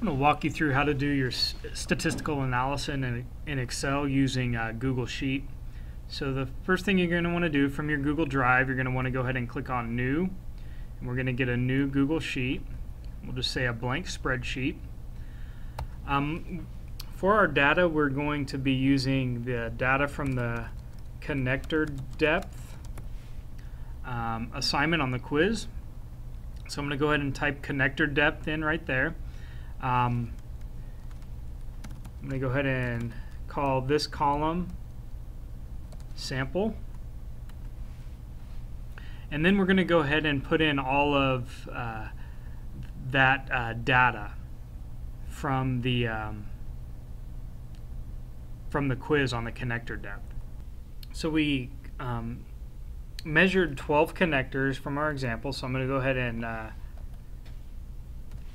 I'm going to walk you through how to do your statistical analysis in Excel using Google Sheet. So the first thing you're going to want to do from your Google Drive, you're going to want to go ahead and click on New, and we're going to get a new Google Sheet. We'll just say a blank spreadsheet. For our data, we're going to be using the data from the connector depth assignment on the quiz. So I'm going to go ahead and type connector depth in right there. I'm going to go ahead and call this column sample. And then we're going to go ahead and put in all of that data from the quiz on the connector depth. So we measured 12 connectors from our example, so I'm going to go ahead and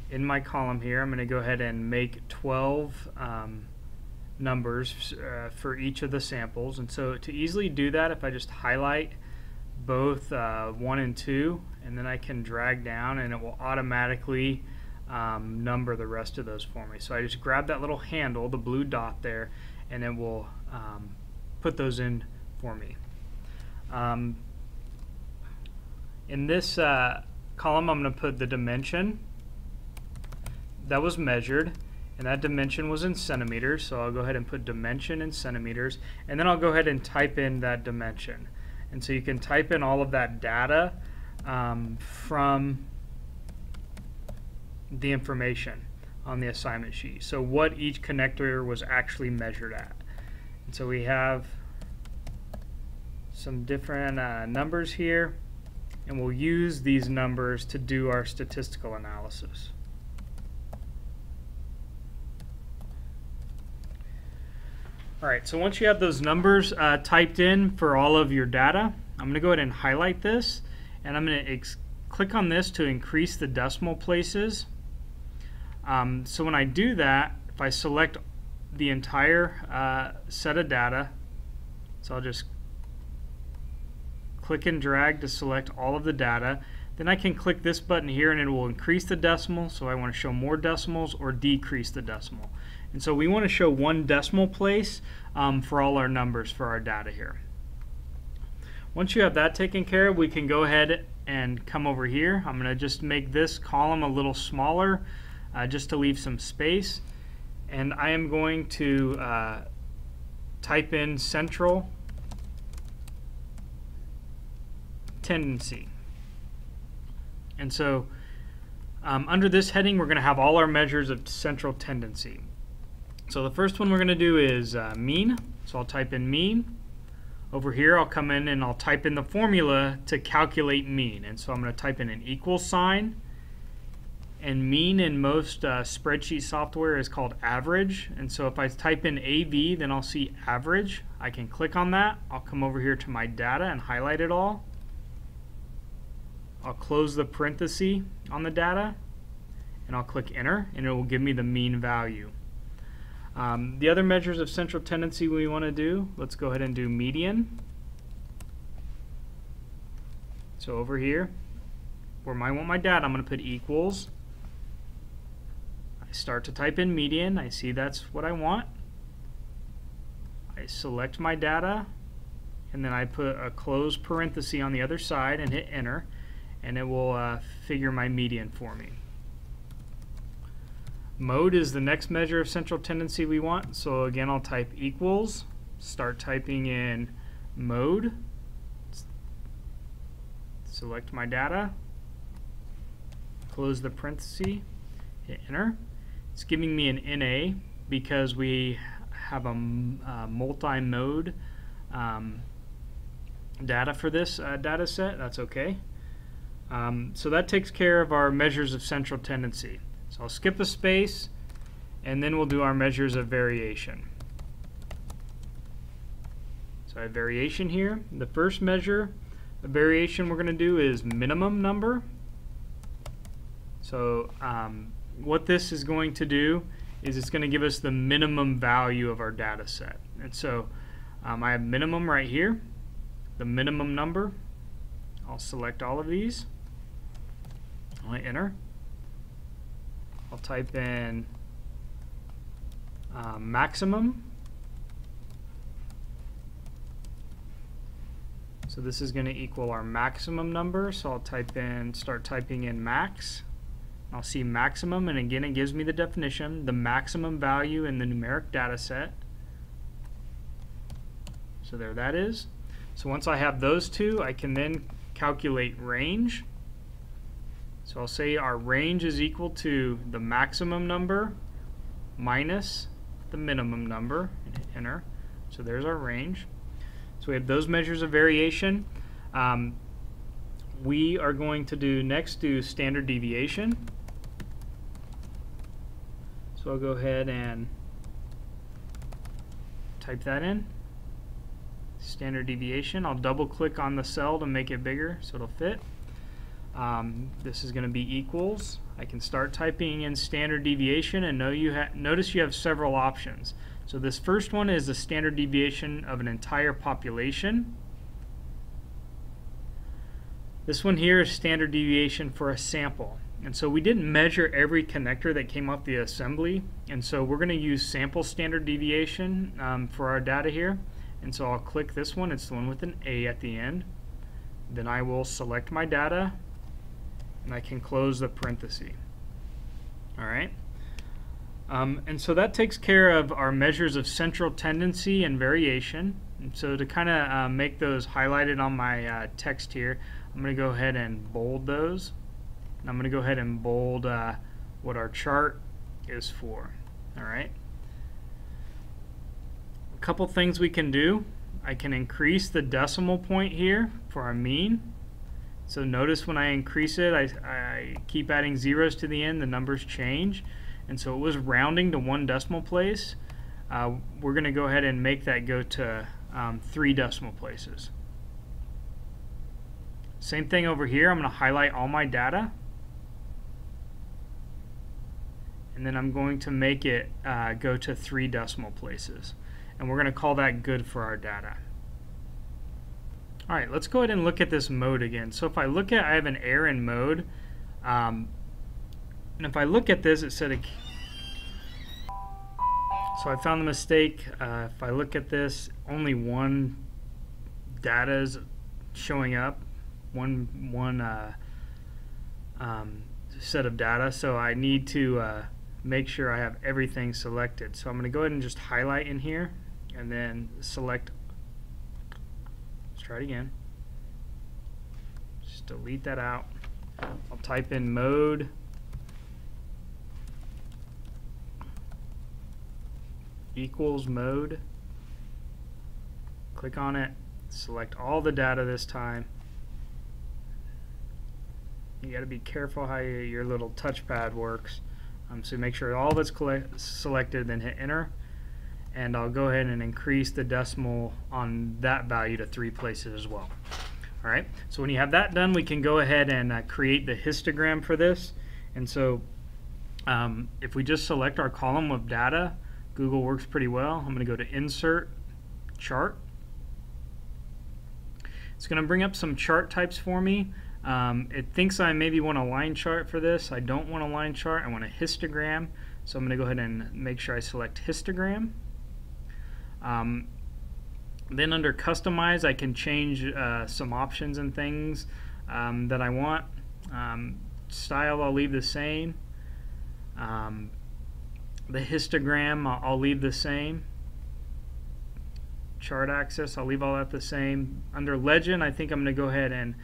in my column here, I'm going to go ahead and make 12 numbers for each of the samples. And so to easily do that, if I just highlight both 1 and 2, and then I can drag down and it will automatically number the rest of those for me. So I just grab that little handle, the blue dot there, and it will put those in for me. In this column, I'm going to put the dimension that was measured, and that dimension was in centimeters, so I'll go ahead and put dimension in centimeters, and then I'll go ahead and type in that dimension. And so you can type in all of that data from the information on the assignment sheet. So what each connector was actually measured at. And so we have some different numbers here, and we'll use these numbers to do our statistical analysis. Alright, so once you have those numbers typed in for all of your data, I'm going to go ahead and highlight this, and I'm going to click on this to increase the decimal places. So when I do that, if I select the entire set of data, so I'll just click and drag to select all of the data, then I can click this button here and it will increase the decimal, so I want to show more decimals, or decrease the decimal. And so we want to show 1 decimal place for all our numbers for our data here. Once you have that taken care of, we can go ahead and come over here. I'm going to just make this column a little smaller just to leave some space. And I am going to type in central tendency. And so under this heading, we're going to have all our measures of central tendency. So the first one we're going to do is mean. So I'll type in mean. Over here, I'll come in and I'll type in the formula to calculate mean. And so I'm going to type in an equal sign. And mean in most spreadsheet software is called average. And so if I type in AV, then I'll see average. I can click on that. I'll come over here to my data and highlight it all. I'll close the parenthesis on the data, and I'll click enter, and it will give me the mean value. The other measures of central tendency we want to do, let's go ahead and do median. So over here, where I want my data, I'm going to put equals. I start to type in median. I see that's what I want. I select my data, and then I put a closed parenthesis on the other side and hit enter, and it will figure my median for me. Mode is the next measure of central tendency we want. So again, I'll type equals, start typing in mode, select my data, close the parenthesis, hit enter. It's giving me an NA because we have a multi-mode data for this data set. That's okay. So that takes care of our measures of central tendency. So I'll skip a space, and then we'll do our measures of variation. So I have variation here. The first measure of variation we're going to do is minimum number. So what this is going to do is it's going to give us the minimum value of our data set. And so I have minimum right here, the minimum number. I'll select all of these. I'll hit enter. I'll type in maximum. So this is going to equal our maximum number. So I'll start typing in max. I'll see maximum, and again it gives me the definition, the maximum value in the numeric data set. So there that is. So once I have those two, I can then calculate range. So I'll say our range is equal to the maximum number minus the minimum number, and hit enter. So there's our range. So we have those measures of variation. We are going to do standard deviation. So I'll go ahead and type that in. Standard deviation. I'll double click on the cell to make it bigger so it'll fit. This is going to be equals. I can start typing in standard deviation, and notice you have several options. So this first one is the standard deviation of an entire population. This one here is standard deviation for a sample. And so we didn't measure every connector that came off the assembly, and so we're going to use sample standard deviation for our data here. And so I'll click this one, it's the one with an A at the end. Then I will select my data, and I can close the parenthesis. Alright. And so that takes care of our measures of central tendency and variation. And so to kind of make those highlighted on my text here, I'm going to go ahead and bold those. And I'm going to go ahead and bold what our chart is for. Alright. A couple things we can do. I can increase the decimal point here for our mean. So notice when I increase it, I keep adding zeros to the end, the numbers change. And so it was rounding to 1 decimal place. We're going to go ahead and make that go to 3 decimal places. Same thing over here. I'm going to highlight all my data. And then I'm going to make it go to 3 decimal places. And we're going to call that good for our data. Alright, let's go ahead and look at this mode again. So if I look at, I have an error in mode. And if I look at this, it said, so I found the mistake. If I look at this, only one data is showing up, one set of data. So I need to make sure I have everything selected. So I'm going to go ahead and just highlight in here, and then select. Let's try it again. Just delete that out. I'll type in mode. Equals mode. Click on it. Select all the data this time. You got to be careful how your little touchpad works. So make sure all of it's selected, then hit enter. And I'll go ahead and increase the decimal on that value to 3 places as well. Alright, so when you have that done, we can go ahead and create the histogram for this. And so if we just select our column of data, Google works pretty well. I'm going to go to Insert, Chart. It's going to bring up some chart types for me. It thinks I maybe want a line chart for this. I don't want a line chart. I want a histogram. So I'm going to go ahead and make sure I select histogram. Then under Customize, I can change some options and things that I want. Style, I'll leave the same. The histogram, I'll leave the same. Chart axis, I'll leave all that the same. Under Legend, I think I'm going to go ahead and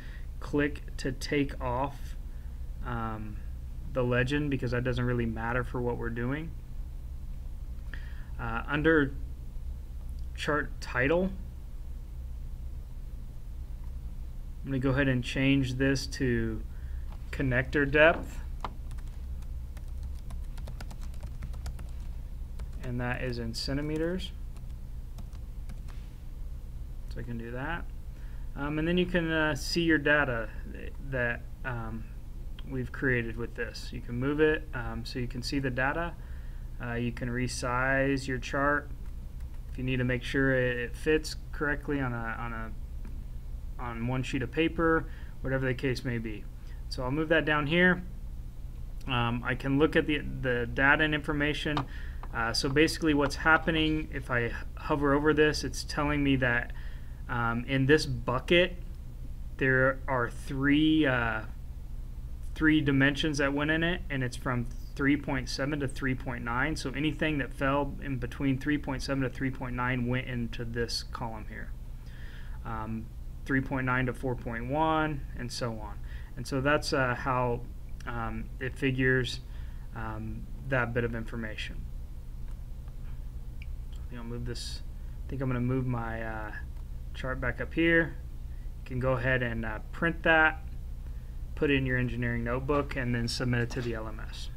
click to take off the legend, because that doesn't really matter for what we're doing. Under chart title, I'm going to go ahead and change this to connector depth, and that is in centimeters. So I can do that. And then you can see your data that we've created with this. You can move it so you can see the data. You can resize your chart if you need to make sure it fits correctly on one sheet of paper, whatever the case may be. So I'll move that down here, I can look at the data and information. So basically what's happening, if I hover over this, it's telling me that in this bucket there are three dimensions that went in it, and it's from 3.7 to 3.9. So anything that fell in between 3.7 to 3.9 went into this column here. 3.9 to 4.1, and so on. And so that's how it figures that bit of information. So I think I'll move this. I think I'm going to move my chart back up here. You can go ahead and print that, put it in your engineering notebook, and then submit it to the LMS.